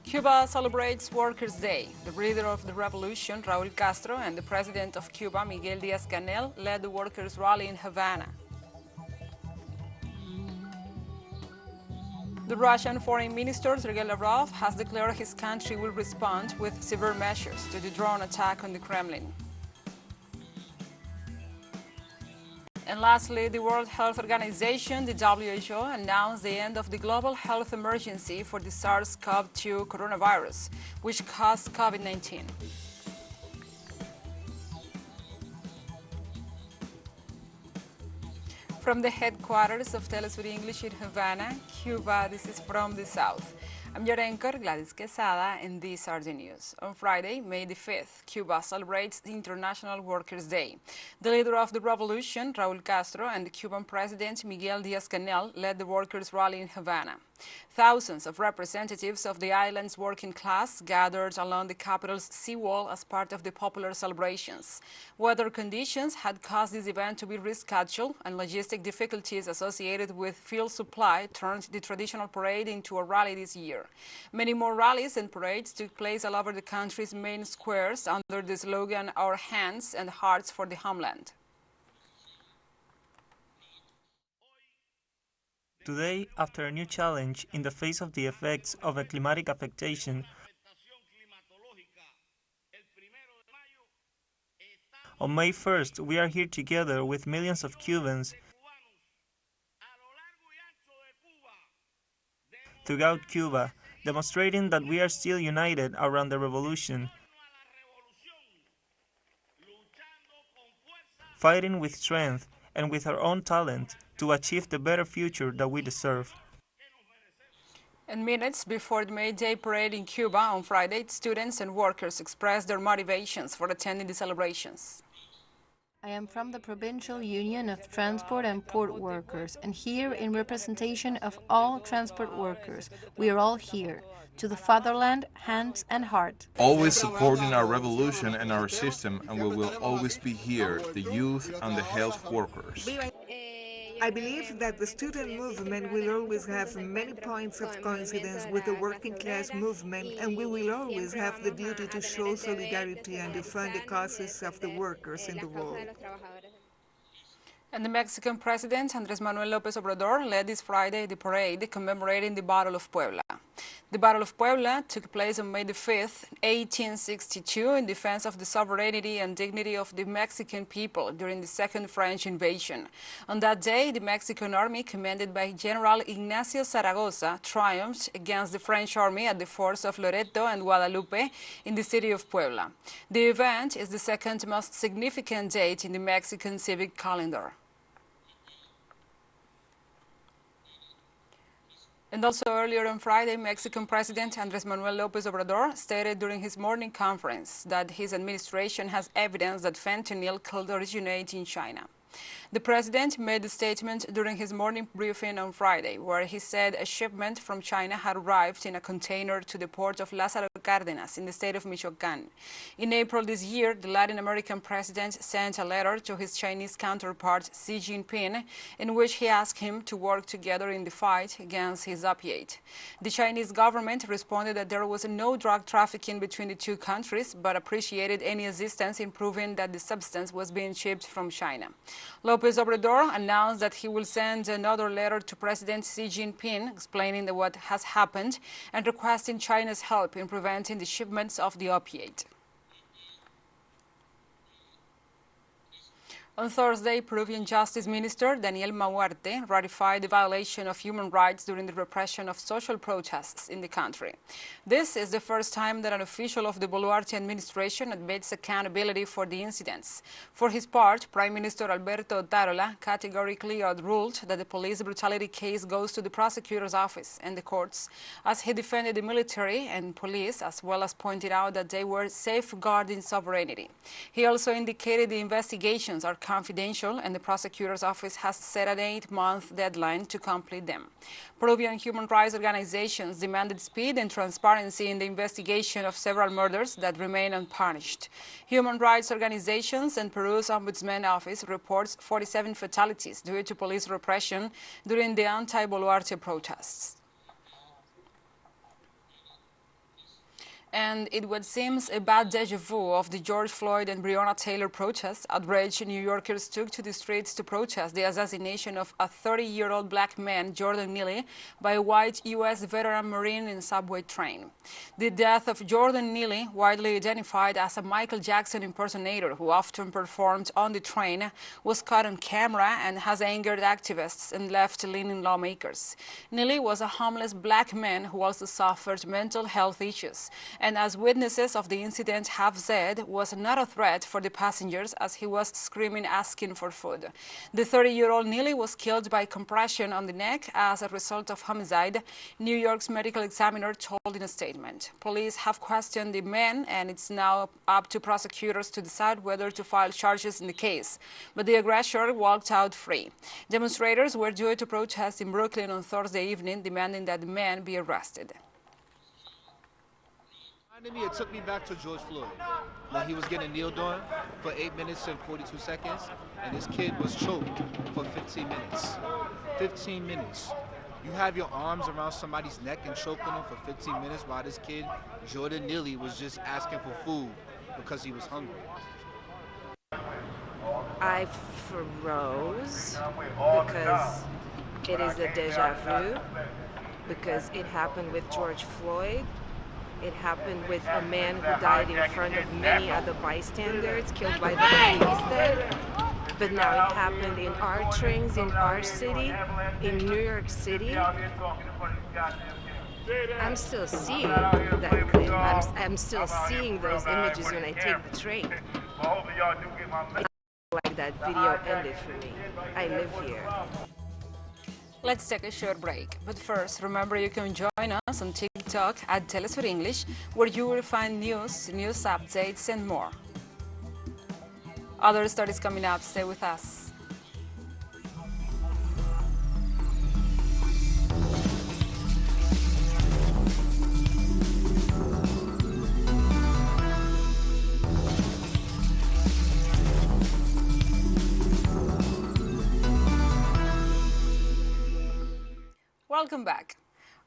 Cuba celebrates Workers' Day. The leader of the revolution, Raúl Castro, and the president of Cuba, Miguel Díaz-Canel, led the workers' rally in Havana. The Russian Foreign Minister, Sergey Lavrov, has declared his country will respond with severe measures to the drone attack on the Kremlin. And lastly, the World Health Organization, the WHO, announced the end of the global health emergency for the SARS-CoV-2 coronavirus, which caused COVID-19. From the headquarters of TeleSUR English in Havana, Cuba, this is From the South. I'm your anchor, Gladys Quesada, and these are the news. On Friday, May the 5th, Cuba celebrates the International Workers' Day. The leader of the revolution, Raúl Castro, and the Cuban president, Miguel Díaz-Canel, led the workers' rally in Havana. Thousands of representatives of the island's working class gathered along the capital's seawall as part of the popular celebrations. Weather conditions had caused this event to be rescheduled, and logistic difficulties associated with fuel supply turned the traditional parade into a rally this year. Many more rallies and parades took place all over the country's main squares under the slogan, "Our Hands and Hearts for the Homeland." Today, after a new challenge in the face of the effects of a climatic affectation, on May 1st, we are here together with millions of Cubans throughout Cuba, demonstrating that we are still united around the revolution, fighting with strength and with our own talent to achieve the better future that we deserve. And minutes before the May Day parade in Cuba on Friday, students and workers expressed their motivations for attending the celebrations. I am from the Provincial Union of Transport and Port Workers, and here in representation of all transport workers, we are all here. To the fatherland, hands and heart. Always supporting our revolution and our system, and we will always be here, the youth and the health workers. I believe that the student movement will always have many points of coincidence with the working class movement, and we will always have the duty to show solidarity and defend the causes of the workers in the world. And the Mexican President, Manuel Lopez Obrador, led this Friday the parade commemorating the Battle of Puebla. The Battle of Puebla took place on May the 5th, 1862, in defense of the sovereignty and dignity of the Mexican people during the Second French invasion. On that day, the Mexican army, commanded by General Ignacio Zaragoza, triumphed against the French army at the forts of Loreto and Guadalupe in the city of Puebla. The event is the second most significant date in the Mexican civic calendar. And also earlier on Friday, Mexican President Manuel Lopez Obrador stated during his morning conference that his administration has evidence that fentanyl could originate in China. The president made the statement during his morning briefing on Friday, where he said a shipment from China had arrived in a container to the port of Lázaro Cárdenas in the state of Michoacán. In April this year, the Latin American president sent a letter to his Chinese counterpart Xi Jinping, in which he asked him to work together in the fight against his opiate. The Chinese government responded that there was no drug trafficking between the two countries, but appreciated any assistance in proving that the substance was being shipped from China. Lopez Obrador announced that he will send another letter to President Xi Jinping explaining what has happened and requesting China's help in preventing the shipments of the opiate. On Thursday, Peruvian Justice Minister Daniel Muerte ratified the violation of human rights during the repression of social protests in the country. This is the first time that an official of the Boluarte administration admits accountability for the incidents. For his part, Prime Minister Alberto Otárola categorically ruled that the police brutality case goes to the prosecutor's office and the courts, as he defended the military and police, as well as pointed out that they were safeguarding sovereignty. He also indicated the investigations are confidential, and the prosecutor's office has set an 8-month deadline to complete them. Peruvian human rights organizations demanded speed and transparency in the investigation of several murders that remain unpunished. Human rights organizations and Peru's Ombudsman Office reports 47 fatalities due to police repression during the anti-Boluarte protests. And it what seems a bad deja vu of the George Floyd and Breonna Taylor protests, outraged New Yorkers took to the streets to protest the assassination of a 30-year-old black man, Jordan Neelys, by a white U.S. veteran Marine in a subway train. The death of Jordan Neelys, widely identified as a Michael Jackson impersonator who often performed on the train, was caught on camera and has angered activists and left-leaning lawmakers. Neelys was a homeless black man who also suffered mental health issues, and as witnesses of the incident have said, was not a threat for the passengers as he was screaming asking for food. The 30-year-old Neelys was killed by compression on the neck as a result of homicide, New York's medical examiner told in a statement. Police have questioned the man, and it's now up to prosecutors to decide whether to file charges in the case. But the aggressor walked out free. Demonstrators were due to protest in Brooklyn on Thursday evening, demanding that the man be arrested. It took me back to George Floyd when he was getting kneeled on for 8 minutes and 42 seconds, and this kid was choked for 15 minutes. 15 minutes. You have your arms around somebody's neck and choking them for 15 minutes while this kid, Jordan Neelys, was just asking for food because he was hungry. I froze because it is a deja vu, because it happened with George Floyd. It happened with a man who died in front of many other bystanders, killed by the police there. But now it happened in our trains, in our city, in New York City. I'm still seeing that clip. I'm still seeing those images when I take the train. It's like that video ended for me. I live here. Let's take a short break. But first, remember you can join us on TikTok at TeleSUR English, where you will find news updates, and more. Other stories coming up. Stay with us. Welcome back.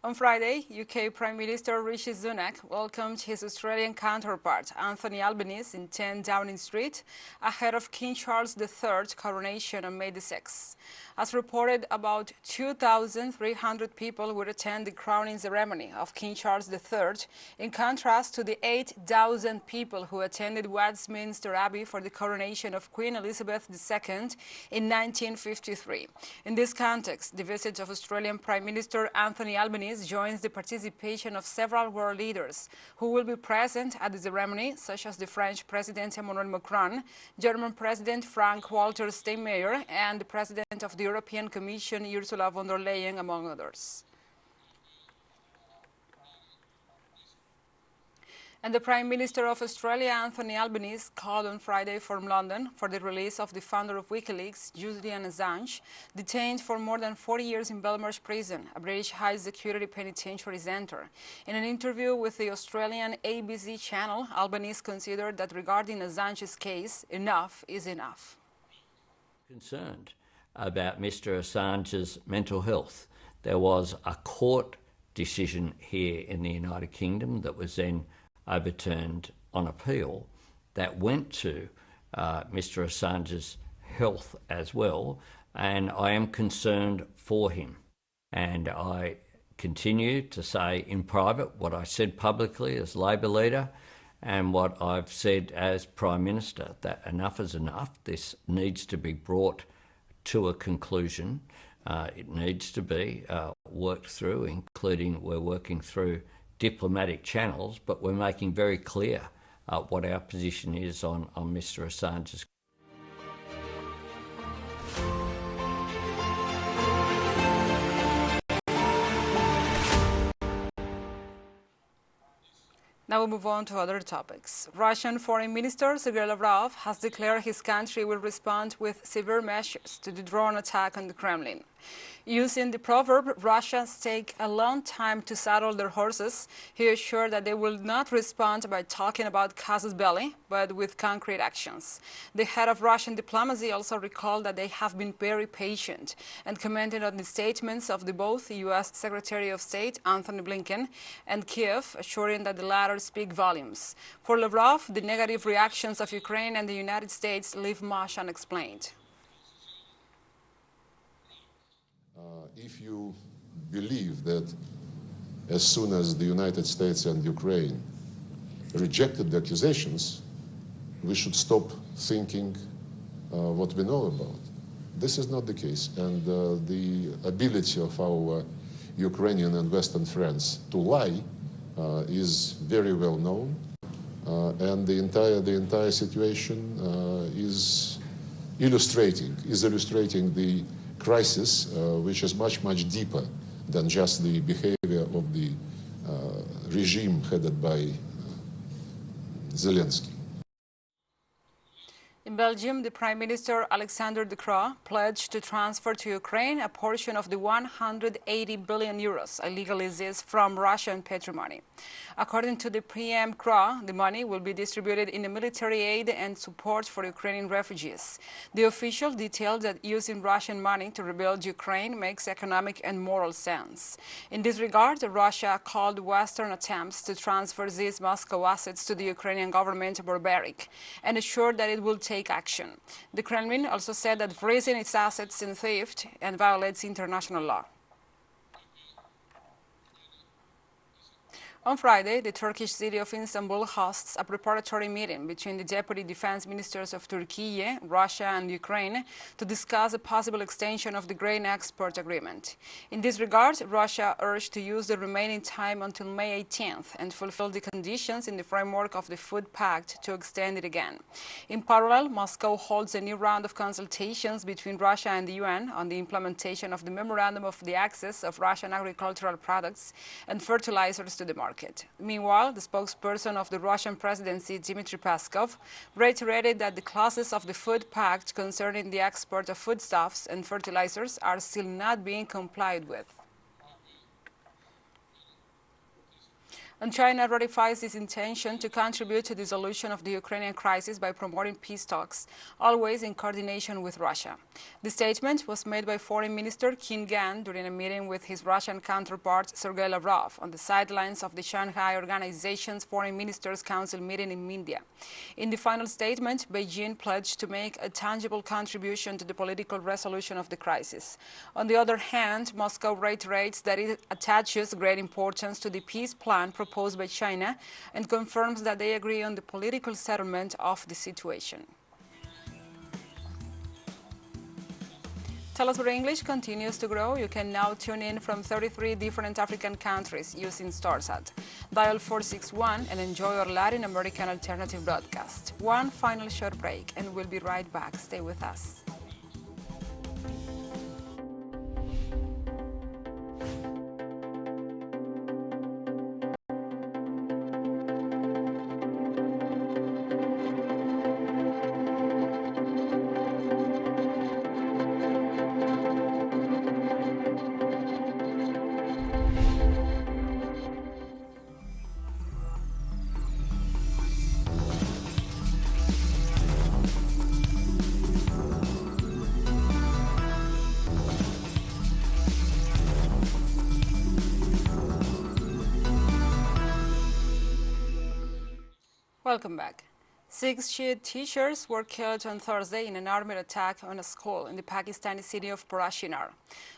On Friday, UK Prime Minister Rishi Sunak welcomed his Australian counterpart, Anthony Albanese, in 10 Downing Street, ahead of King Charles III's coronation on May the 6th. As reported, about 2,300 people would attend the crowning ceremony of King Charles III, in contrast to the 8,000 people who attended Westminster Abbey for the coronation of Queen Elizabeth II in 1953. In this context, the visit of Australian Prime Minister Anthony Albanese joins the participation of several world leaders who will be present at the ceremony, such as the French President Emmanuel Macron, German President Frank-Walter Steinmeier, and the President of the European Commission Ursula von der Leyen, among others. And the Prime Minister of Australia, Anthony Albanese, called on Friday from London for the release of the founder of WikiLeaks, Julian Assange, detained for more than 40 years in Belmarsh Prison, a British high-security penitentiary centre. In an interview with the Australian ABC channel, Albanese considered that regarding Assange's case, enough is enough. Concerned about Mr. Assange's mental health. There was a court decision here in the United Kingdom that was then overturned on appeal that went to Mr. Assange's health as well, and I am concerned for him. And I continue to say in private what I said publicly as Labor leader and what I've said as Prime Minister, that enough is enough. This needs to be brought to a conclusion. It needs to be worked through, including we're working through diplomatic channels, but we're making very clear what our position is on Mr. Assange's. Now we move on to other topics. Russian Foreign Minister Sergey Lavrov has declared his country will respond with severe measures to the drone attack on the Kremlin. Using the proverb, Russians take a long time to saddle their horses, he assured that they will not respond by talking about casus belli, but with concrete actions. The head of Russian diplomacy also recalled that they have been very patient and commented on the statements of both the U.S. Secretary of State Anthony Blinken and Kiev, assuring that the latter numbers speak volumes. For Lavrov, the negative reactions of Ukraine and the United States leave much unexplained. If you believe that as soon as the United States and Ukraine rejected the accusations, we should stop thinking what we know about. This is not the case, and the ability of our Ukrainian and Western friends to lie is very well known, and the entire situation is illustrating the crisis, which is much deeper than just the behavior of the regime headed by Zelensky. In Belgium, the Prime Minister Alexander De Croo pledged to transfer to Ukraine a portion of the 180 billion euros illegally seized from Russian patrimony. According to the PM Croo, the money will be distributed in the military aid and support for Ukrainian refugees. The official detailed that using Russian money to rebuild Ukraine makes economic and moral sense. In this regard, Russia called Western attempts to transfer these Moscow assets to the Ukrainian government barbaric and assured that it will take action. The Kremlin also said that freezing its assets in theft and violates international law. On Friday, the Turkish city of Istanbul hosts a preparatory meeting between the deputy defense ministers of Turkey, Russia and Ukraine to discuss a possible extension of the grain export agreement. In this regard, Russia urged to use the remaining time until May 18th and fulfill the conditions in the framework of the Food Pact to extend it again. In parallel, Moscow holds a new round of consultations between Russia and the UN on the implementation of the Memorandum of the Access of Russian agricultural products and fertilizers to the market. Meanwhile, the spokesperson of the Russian presidency, Dmitry Peskov, reiterated that the clauses of the Food Pact concerning the export of foodstuffs and fertilizers are still not being complied with. And China ratifies its intention to contribute to the solution of the Ukrainian crisis by promoting peace talks, always in coordination with Russia. The statement was made by Foreign Minister Qin Gang during a meeting with his Russian counterpart Sergey Lavrov on the sidelines of the Shanghai Organization's Foreign Ministers' Council meeting in India. In the final statement, Beijing pledged to make a tangible contribution to the political resolution of the crisis. On the other hand, Moscow reiterates that it attaches great importance to the peace plan proposed by China and confirms that they agree on the political settlement of the situation. TeleSUR English continues to grow. You can now tune in from 33 different African countries using StarSat. Dial 461 and enjoy our Latin American alternative broadcast. One final short break and we'll be right back. Stay with us. Welcome back. 6 Shia teachers were killed on Thursday in an armed attack on a school in the Pakistani city of Parashinar.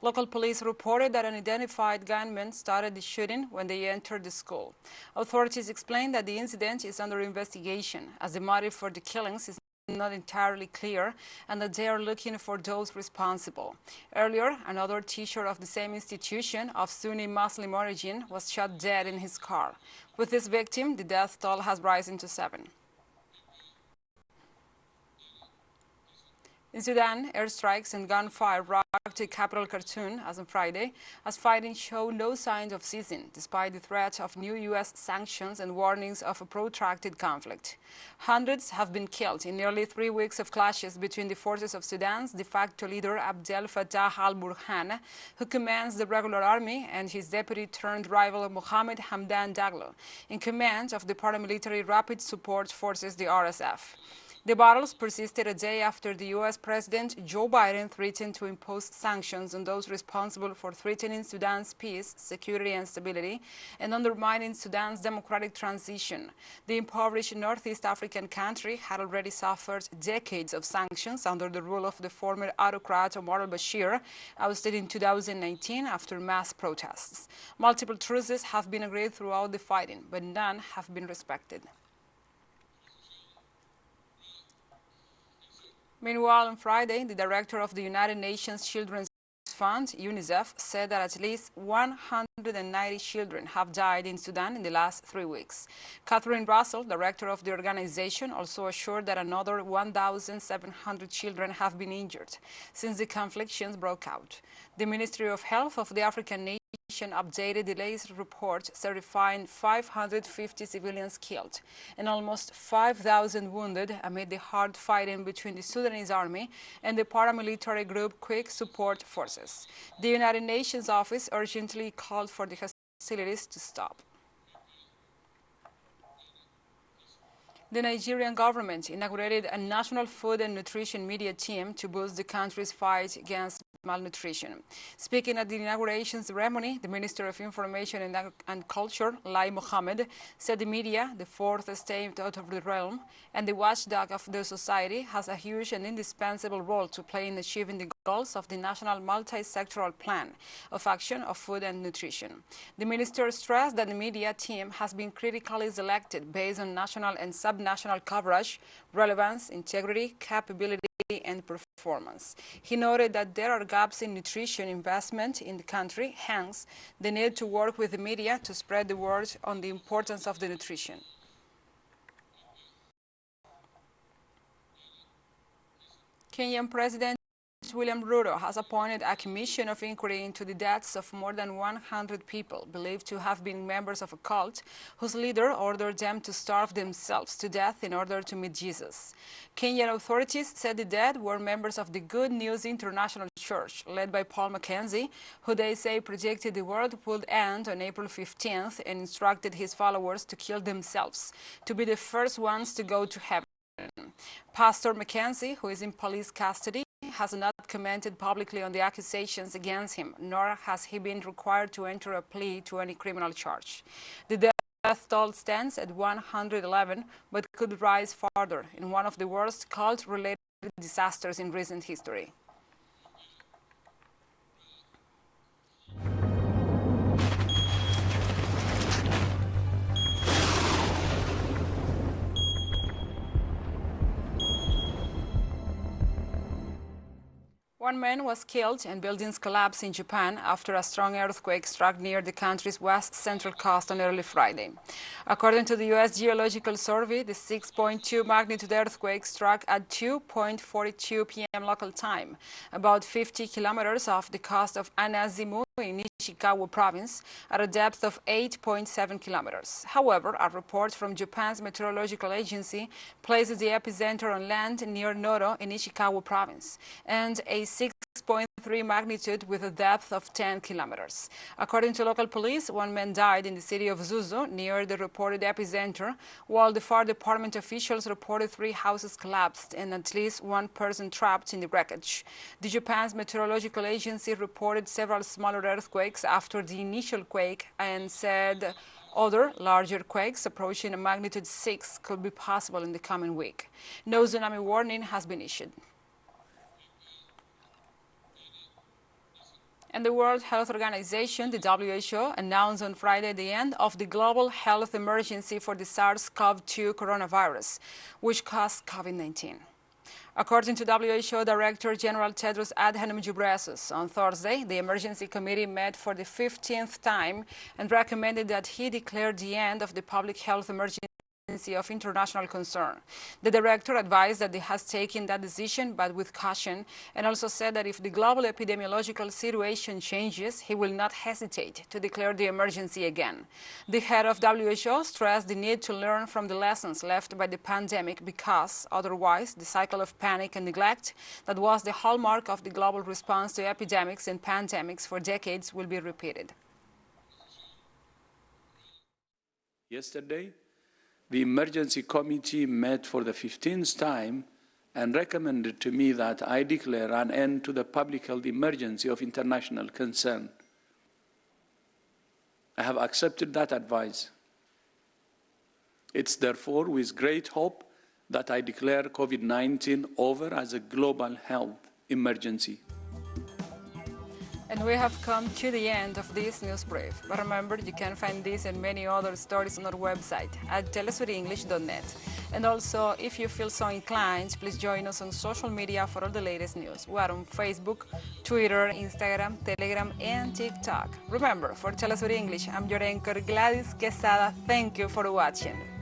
Local police reported that unidentified gunmen started the shooting when they entered the school. Authorities explained that the incident is under investigation, as the motive for the killings is not entirely clear and that they are looking for those responsible. Earlier, another teacher of the same institution of Sunni Muslim origin was shot dead in his car. With this victim, the death toll has risen to 7. In Sudan, airstrikes and gunfire rocked the capital Khartoum as on Friday, as fighting showed no signs of ceasing, despite the threat of new U.S. sanctions and warnings of a protracted conflict. Hundreds have been killed in nearly 3 weeks of clashes between the forces of Sudan's de facto leader Abdel Fattah al-Burhan, who commands the regular army, and his deputy-turned-rival Mohammed Hamdan Daglo, in command of the paramilitary Rapid Support Forces, the RSF. The battles persisted a day after the U.S. President Joe Biden threatened to impose sanctions on those responsible for threatening Sudan's peace, security and stability, and undermining Sudan's democratic transition. The impoverished Northeast African country had already suffered decades of sanctions under the rule of the former autocrat Omar al-Bashir, ousted in 2019 after mass protests. Multiple truces have been agreed throughout the fighting, but none have been respected. Meanwhile, on Friday, the director of the United Nations Children's Fund, UNICEF, said that at least 190 children have died in Sudan in the last 3 weeks. Catherine Russell, director of the organization, also assured that another 1,700 children have been injured since the conflicts broke out. The Ministry of Health of the African Nation updated the latest report certifying 550 civilians killed and almost 5,000 wounded amid the hard fighting between the Sudanese army and the paramilitary group Quick Support Forces. The United Nations office urgently called for the hostilities to stop. The Nigerian government inaugurated a national food and nutrition media team to boost the country's fight against malnutrition. Speaking at the inauguration ceremony, the Minister of Information and Culture, Lai Mohammed, said the media, the fourth estate out of the realm and the watchdog of the society, has a huge and indispensable role to play in achieving the goals of the National Multi-Sectoral Plan of Action of Food and Nutrition. The minister stressed that the media team has been critically selected based on national and subnational coverage, relevance, integrity, capability, and performance. He noted that there are gaps in nutrition investment in the country, hence the need to work with the media to spread the word on the importance of the nutrition. Kenyan President William Ruto has appointed a commission of inquiry into the deaths of more than 100 people believed to have been members of a cult whose leader ordered them to starve themselves to death in order to meet Jesus. Kenyan authorities said the dead were members of the Good News International Church, led by Paul Mackenzie, who they say predicted the world would end on April 15th and instructed his followers to kill themselves, to be the first ones to go to heaven. Pastor Mackenzie, who is in police custody, has not commented publicly on the accusations against him, nor has he been required to enter a plea to any criminal charge. The death toll stands at 111, but could rise further in one of the worst cult-related disasters in recent history. One man was killed and buildings collapsed in Japan after a strong earthquake struck near the country's west central coast on early Friday. According to the U.S. Geological Survey, the 6.2 magnitude earthquake struck at 2:42 p.m. local time, about 50 kilometers off the coast of Anazimu in Ishikawa province at a depth of 8.7 kilometers. However, a report from Japan's meteorological agency places the epicenter on land near Noto in Ishikawa province, and a 6.3 magnitude with a depth of 10 kilometers. According to local police, one man died in the city of Zuzu near the reported epicenter, while the fire department officials reported 3 houses collapsed and at least 1 person trapped in the wreckage. The Japan's meteorological agency reported several smaller earthquakes after the initial quake and said other larger quakes approaching a magnitude 6 could be possible in the coming week. No tsunami warning has been issued. And the World Health Organization, the WHO, announced on Friday the end of the global health emergency for the SARS-CoV-2 coronavirus, which caused COVID-19. According to WHO Director General Tedros Adhanom Ghebreyesus, on Thursday, the emergency committee met for the 15th time and recommended that he declare the end of the public health emergency of international concern. The director advised that he has taken that decision, but with caution, and also said that if the global epidemiological situation changes, he will not hesitate to declare the emergency again. The head of WHO stressed the need to learn from the lessons left by the pandemic because, otherwise, the cycle of panic and neglect that was the hallmark of the global response to epidemics and pandemics for decades will be repeated. Yesterday, the emergency committee met for the 15th time and recommended to me that I declare an end to the public health emergency of international concern. I have accepted that advice. It's therefore with great hope that I declare COVID-19 over as a global health emergency. And we have come to the end of this news brief. But remember, you can find this and many other stories on our website at telesurenglish.net. And also, if you feel so inclined, please join us on social media for all the latest news. We are on Facebook, Twitter, Instagram, Telegram, and TikTok. Remember, for TeleSUR English, I'm your anchor, Gladys Quesada. Thank you for watching.